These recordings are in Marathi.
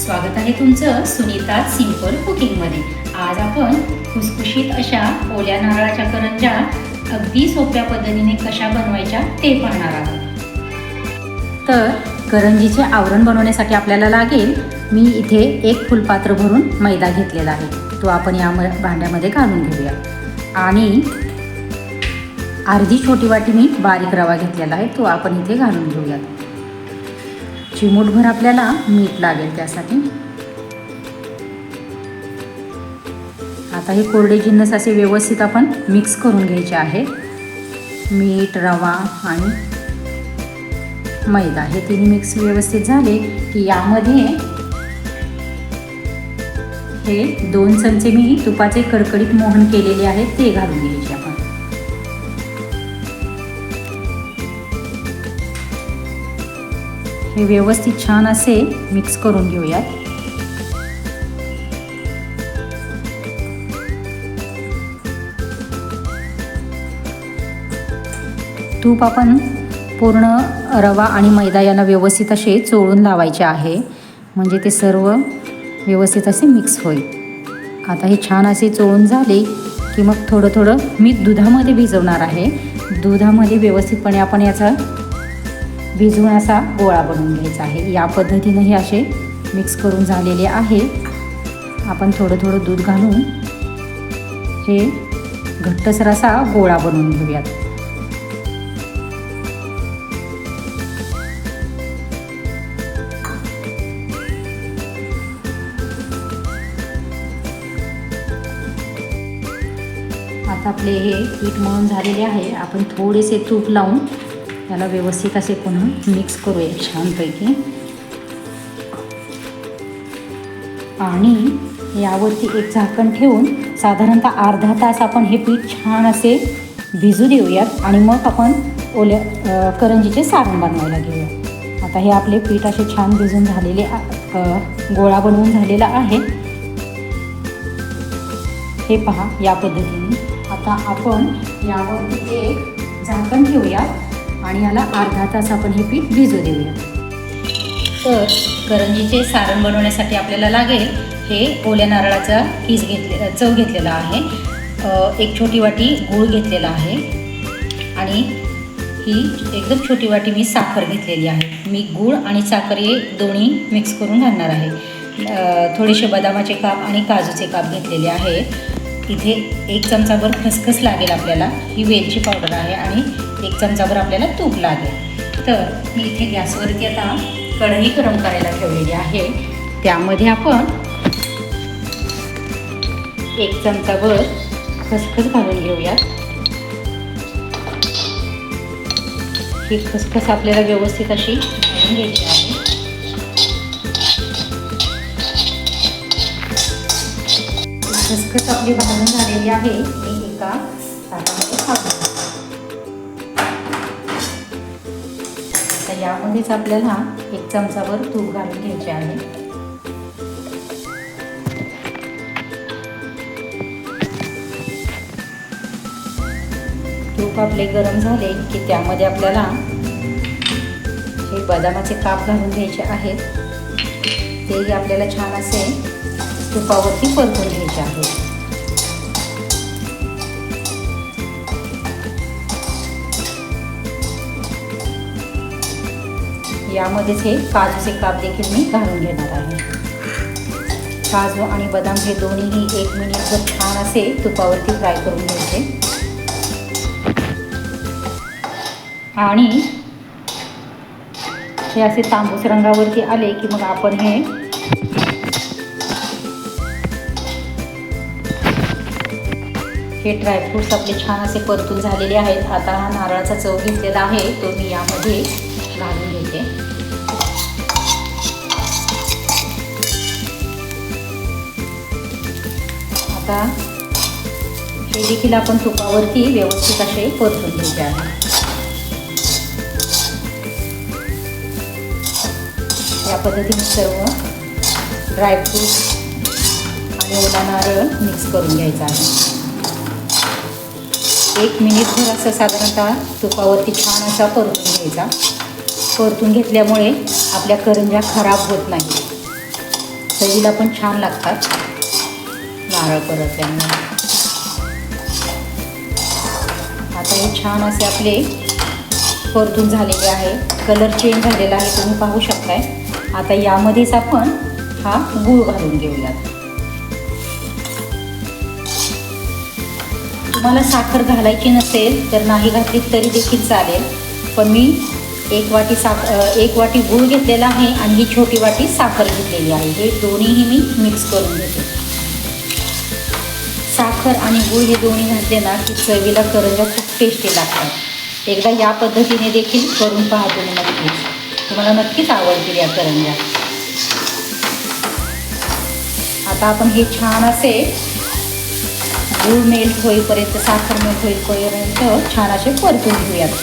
स्वागत आहे तुमचं सुनीता सिंपल कुकिंगमध्ये। आज आपण खुसखुशीत अशा ओल्या नारळाच्या करंज्या अगदी सोप्या पद्धतीने कशा बनवायच्या ते पाहणार आहोत। तर करंजीचे आवरण बनवण्यासाठी आपल्याला लागेल, मी इथे 1 फुलपात्र भरून मैदा घेतलेला आहे, तो आपण या भांड्यामध्ये घालून घेऊया। आणि अर्धी छोटी वाटी मी बारीक रवा घेतलेला आहे, तो आपण इथे घालून घेऊया। चिमूटभर आपल्याला मीठ लागेल त्यासाठी। आता हे कोरडे जिन्नस असे व्यवस्थित आपण मिक्स करून घ्यायचे आहे। मीठ, रवा आणि मैदा हे तिन्ही मिक्स व्यवस्थित झाले की यामध्ये हे 2 चमचे मी तुपाचे कडकडीत मोहन केलेले आहे ते घालून घ्यायचे आपण। हे व्यवस्थित छान असे मिक्स करून घेऊयात। तूप आपण पूर्ण रवा आणि मैदा यांना व्यवस्थित असे चोळून लावायचे आहे, म्हणजे ते सर्व व्यवस्थित असे मिक्स होईल। आता हे छान असे चोळून झाले की मग थोडं मी दुधामध्ये भिजवणार आहे। दुधामध्ये व्यवस्थितपणे आपण याचा भिजवून असा गोळा बनवून घ्यायचा आहे। या पद्धतीने हे असे मिक्स करून झालेले आहे। आपण थोडं दूध घालून हे घट्टसर असा गोळा बनवून घेऊयात। आता आपले हे पीठ मळून झालेले आहे। आपण थोडेसे तूप लावून याला व्यवस्थित असे पुन्हा मिक्स करूया छानपैकी। आणि यावरती एक झाकण ठेवून साधारणतः अर्धा तास आपण हे पीठ छान असे भिजू देऊयात आणि मग आपण ओल्या करंजीचे सारण बनवायला घेऊया। आता हे आपले पीठ असे छान भिजून झालेले गोळा बनवून झालेला आहे, हे पहा या पद्धतीने। आता आपण यावरती एक झाकण ठेवूया आणि याला अर्धा तास आपण हे पीठ भिजू देऊया। तर करंजीचे सारण बनवण्यासाठी आपल्याला लागेल हे ओल्या नारळाचा चव घेतलेला आहे, 1 छोटी वाटी गूळ घेतलेला आहे आणि ही एकदम छोटी वाटी मी साखर घेतलेली आहे। मी गूळ आणि साखर हे दोन्ही मिक्स करून घालणार आहे। थोडेसे बदामाचे काप आणि काजूचे काप घेतलेले आहेत। इथे 1 चमचाभर खसखस लागेल आपल्याला, ही वेलची पावडर आहे आणि 1 चमचाभर आपल्याला तूप लागेल। तर मी इथे गॅसवरती आता कढई गरम करायला ठेवलेली आहे, त्यामध्ये आपण 1 चमचाभर खसखस घालून घेऊयात। ही खसखस आपल्याला व्यवस्थित अशी घालून घ्यायची आहे। खसखस आपली भाजून झालेली आहे, मी एका ताटामध्ये काढून। तर यामध्येच आपल्याला 1 चमचाभर तूप घालून घ्यायचे आहे। तूप आपले गरम झाले की त्यामध्ये आपल्याला हे बदामाचे काप घालून घ्यायचे आहेत, तेही आपल्याला छान असे तुपावरती परतून घ्यायचे आहेत। यामध्येच हे काजूचे काप देखील मी घालून घेणार आहे। काजू आणि बदाम हे दोन्हीही 1 मिनिटभर छान असे तुपावरती फ्राय करून घ्यायचे। आणि हे असे तांबूस रंगावरती आले की मग आपण हे ड्रायफ्रूट्स आपले छान असे परतून झालेले आहेत। आता हा नारळाचा चव घेतलेला आहे, तो मी यामध्ये घालून घेते। आता हे देखील आपण तुपावरती व्यवस्थित असे परतून घ्यायचे आहे। या पद्धतीने सर्व ड्रायफ्रूट आणि ओला नारळ मिक्स करून घ्यायचा आहे। 1 मिनिटभर असं साधारणतः तुपावरती छान असा परतून घ्यायचा। परतून घेतल्यामुळे आपल्या करंज्या खराब होत नाही। चवीला पण छान लागतात नारळ परतल्यामुळे. आता हे छान असे आपले परतून झालेले आहे. कलर चेंज झालेला आहे, तुम्ही पाहू शकताय. आता यामध्येच आपण हा गूळ घालून घेऊयात. तुम्हाला साखर घालायची नसेल तर नाही घातली तरी देखील चालेल, पण मी एक वाटी गूळ घेतलेला आहे आणि ही छोटी वाटी साखर घेतलेली आहे. हे दोन्हीही मी मिक्स करून घेते. साखर आणि गूळ हे दोन्ही घातले ना की चवीला करंज्या खूप टेस्टी लागतात. एकदा या पद्धतीने देखील करून पहा तुम्ही नक्कीच. तुम्हाला नक्कीच आवडतील या करंज्या. आता आपण हे छान असे गूळ मेल्ट होईपर्यंत, साखर मेल्ट होईपर्यंत छान असे परतून घेऊयात.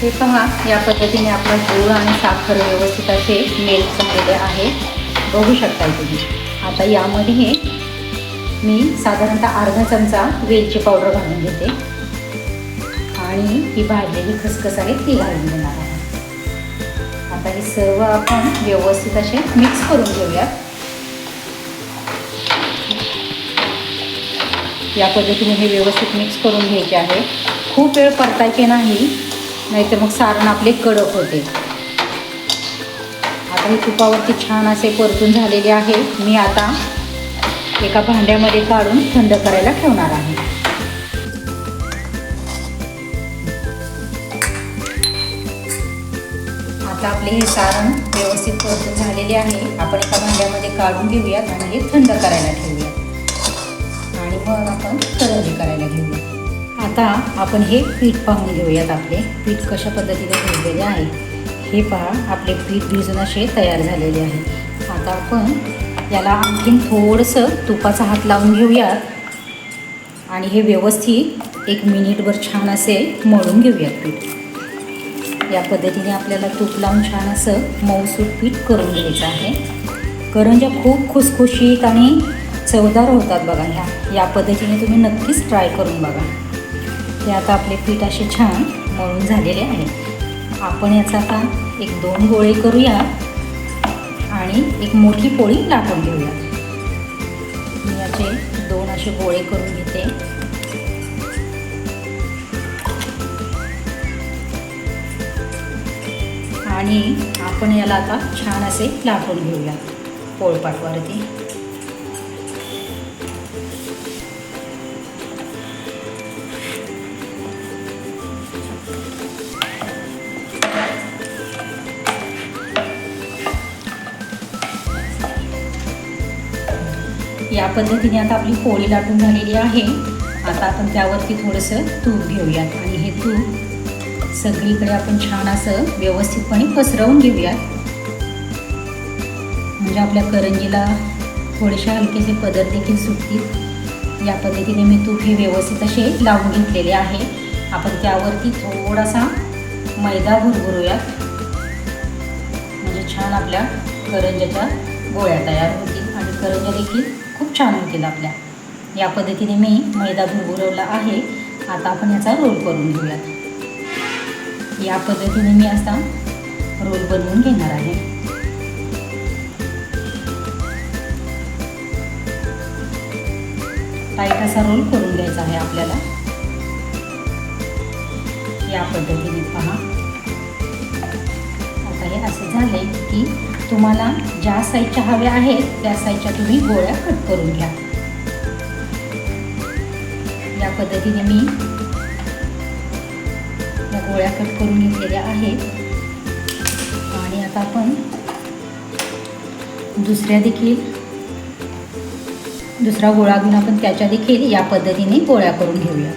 हे पहा, या पद्धतीने आपला गूळ आणि साखर व्यवस्थित असे मेल्ट झालेले आहे, बघू शकता तुम्ही. आता यामध्ये मी साधारणतः अर्धा चमचा वेलची पावडर घालून घेते आणि ही भाजलेली खसखस आहे ती घालून घेणार आहे. आता हे सर्व आपण व्यवस्थित असे मिक्स करून घेऊयात. या पद्धतीने हे व्यवस्थित मिक्स करून घ्यायचे आहे. खूप वेळ परतायचे नाही, नाहीतर मग सारण आपले कडक होते. आता हे तुपावरती छान असे परतून झालेले आहे. मी आता एका भांड्यामध्ये काढून थंड करायला ठेवणार आहे. आता आपले हे सारण व्यवस्थित परतून झालेले आहे. आपण एका भांड्यामध्ये काढून घेऊयात आणि हे थंड करायला ठेवूयात आणि मग आपण करंजी करायला घेऊयात. आता आपण हे पीठ पाहून घेऊयात. आपले पीठ कशा पद्धतीने भिजलेले आहे हे पहा. आपले पीठ भिजून असे तयार झालेले आहे. आता आपण याला आणखीन थोडंसं तुपाचा हात लावून घेऊयात आणि हे व्यवस्थित 1 मिनिटभर छान असे मळून घेऊयात पीठ. या पद्धतीने आपल्याला तूप लावून छान असं मऊसूत पीठ करून घ्यायचं आहे. करंज्या खूप खुसखुशीत आणि चवदार होतात बघा. या पद्धतीने तुम्ही नक्कीच ट्राय करून बघा. हे आता आपले पीठ असे छान मळून झालेले आहे. आपण याचा आता 1-2 गोळे करूया आणि एक मोठी पोळी लाटून घेऊया. मी याचे 2 असे गोळे करून घेते आणि आपण याला आता छान असे लाटून घेऊया पोळपाटवरती. या पद्धतीने आता आपली पोळी लाटून झालेली आहे. आता आपण त्यावरती थोडंसं तूप घेऊयात आणि हे तूप सगळीकडे आपण छान असं व्यवस्थितपणे पसरवून घेऊयात. म्हणजे आपल्या करंजीला थोडेसे हलकेसे पदर देखील सुटतील. या पद्धतीने मी तूप हे व्यवस्थित असे लावून घेतलेले आहे. आपण त्यावरती थोडासा मैदा भुरभुरूयात. म्हणजे छान आपल्या करंज्याच्या गोळ्या तयार होतील आणि करंज्या देखील खूप छान होतील आपल्या. या पद्धतीने मी मैदा भुरभुरवला आहे. आता आपण याचा रोल करून घेऊयात. या पद्धतीने मी असा रोल बनवून घेणार आहे. टाईट असा रोल करून घ्यायचा आहे आपल्याला. या पद्धतीने पहा. आता हे असे झाले की तुम्हाला ज्या साईजच्या हव्या आहेत त्या साईजच्या तुम्ही गोळ्या कट करून घ्या. या पद्धतीने मी या गोळ्या कट करून घेतलेल्या आहेत आणि आता आपण दुसरा गोळा घेऊन आपण त्याच्या देखील या पद्धतीने गोळ्या करून घेऊया.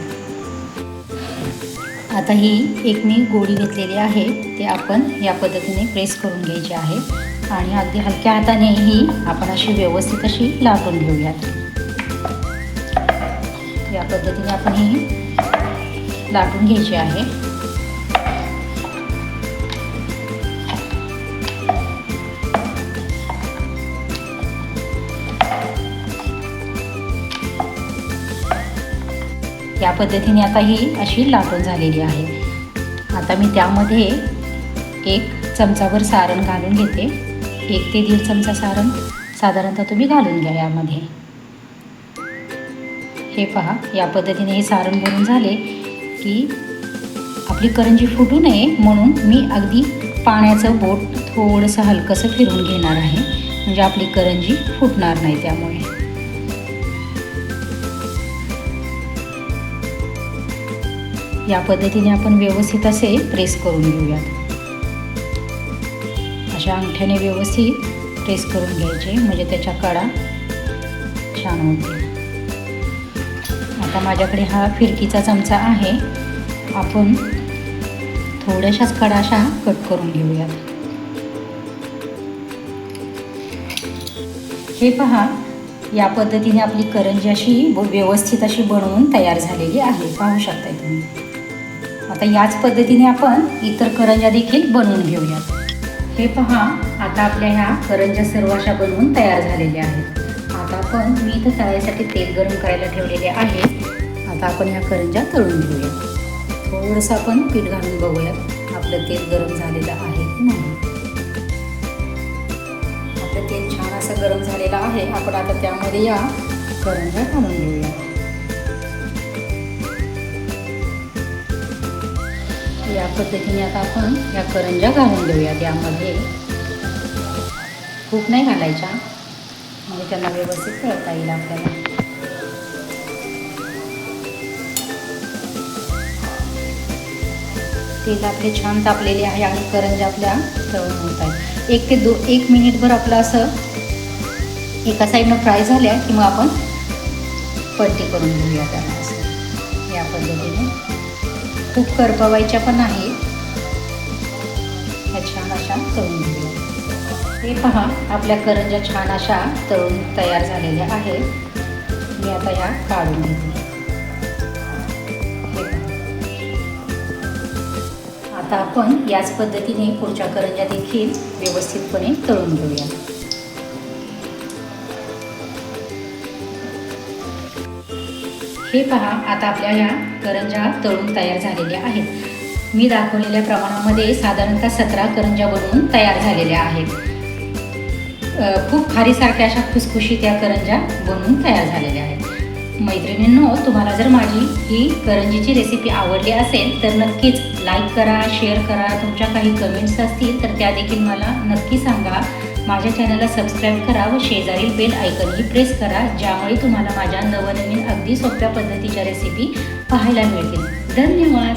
आता ही एक मी गोळी घेतलेली आहे ते आपण या पद्धतीने प्रेस करून घ्यायची आहे आणि अगदी हलक्या हाताने ही आपण अशी व्यवस्थित अशी लाटून घेऊयात. या पद्धतीने आपण ही लाटून घ्यायची आहे. या पद्धतीने आता ही अशी लाटून झालेली आहे. आता मी त्यामध्ये 1 चमचाभर सारण घालून घेते 1 ते 1.5 चमचा सारण साधारणतः तुम्ही घालून घ्या यामध्ये. हे पहा, या पद्धतीने हे सारण भरून झाले की आपली करंजी फुटू नये म्हणून मी अगदी पाण्याचं बोट थोडंसं हलकंसं फिरवून घेणार आहे, म्हणजे आपली करंजी फुटणार नाही. त्यामुळे या पद्धतीने आपण व्यवस्थित असे प्रेस करून घेऊयात. अशा अंगठ्याने व्यवस्थित प्रेस करून घ्यायचे, म्हणजे त्याच्या कडा छान होतील. आता माझ्याकडे हा फिरकीचा चमचा आहे. आपण थोड्याशाच कडा अशा कट करून घेऊयात. हे पहा, या पद्धतीने आपली करंजी अशी व्यवस्थित अशी बनवून तयार झालेली आहे. पाहू शकताय तुम्ही. आता याच पद्धतीने आपण इतर करंज्या देखील बनवून घेऊयात. हे पहा, आता आपल्या ह्या करंज्या सर्व अशा बनवून तयार झालेल्या आहेत. आता आपण मी इथं तळायसाठी तेल गरम करायला ठेवलेले आहे. आता आपण ह्या करंज्या तळून घेऊयात. थोडंसं आपण पीठ घालून बघूयात आपलं तेल गरम झालेलं आहे की नाही. आपलं तेल छान असं गरम झालेलं आहे. आपण आता त्यामध्ये या करंज्या घालून घेऊयात. या पद्धतीने आता आपण या करंज्या घालून देऊयात. यामध्ये खूप नाही घालायच्या, म्हणजे त्यांना व्यवस्थित तळता येईल आपल्याला. तेल आपले छान तापलेले आहे आणि करंज्या आपल्या तळून होत आहेत. 1 ते 1 मिनिटभर आपलं असं एका साईडनं फ्राय झाल्या की मग आपण पलटी करून घेऊया त्याला. असं या पद्धतीने खूप करपवायच्या पण नाही, ह्या छान अशा तळून घेऊया. हे पहा, आपल्या करंज्या छान अशा तळून तयार झालेल्या आहेत. मी आता ह्या काढून घेते. आता आपण याच पद्धतीने पुढच्या करंज्या देखील व्यवस्थितपणे तळून घेऊया. हे पहा, आता आपल्या ह्या करंज्या तळून तयार झालेल्या आहेत. मी दाखवलेल्या प्रमाणामध्ये साधारणतः 17 करंज्या बनवून तयार झालेल्या आहेत. खूप खारीसारख्या अशा खुसखुशीत या करंज्या बनवून तयार झालेल्या आहेत. मैत्रिणींनो, तुम्हाला जर माझी ही करंजीची रेसिपी आवडली असेल तर नक्कीच लाईक करा, शेअर करा. तुमच्या काही कमेंट्स असतील तर त्या देखील मला नक्की सांगा. माझ्या चॅनलला सबस्क्राईब करा व शेजारील बेल आयकॉनही प्रेस करा, ज्यामुळे तुम्हाला माझ्या नवनवीन अगदी सोप्या पद्धतीच्या रेसिपी पाहायला मिळतील. धन्यवाद.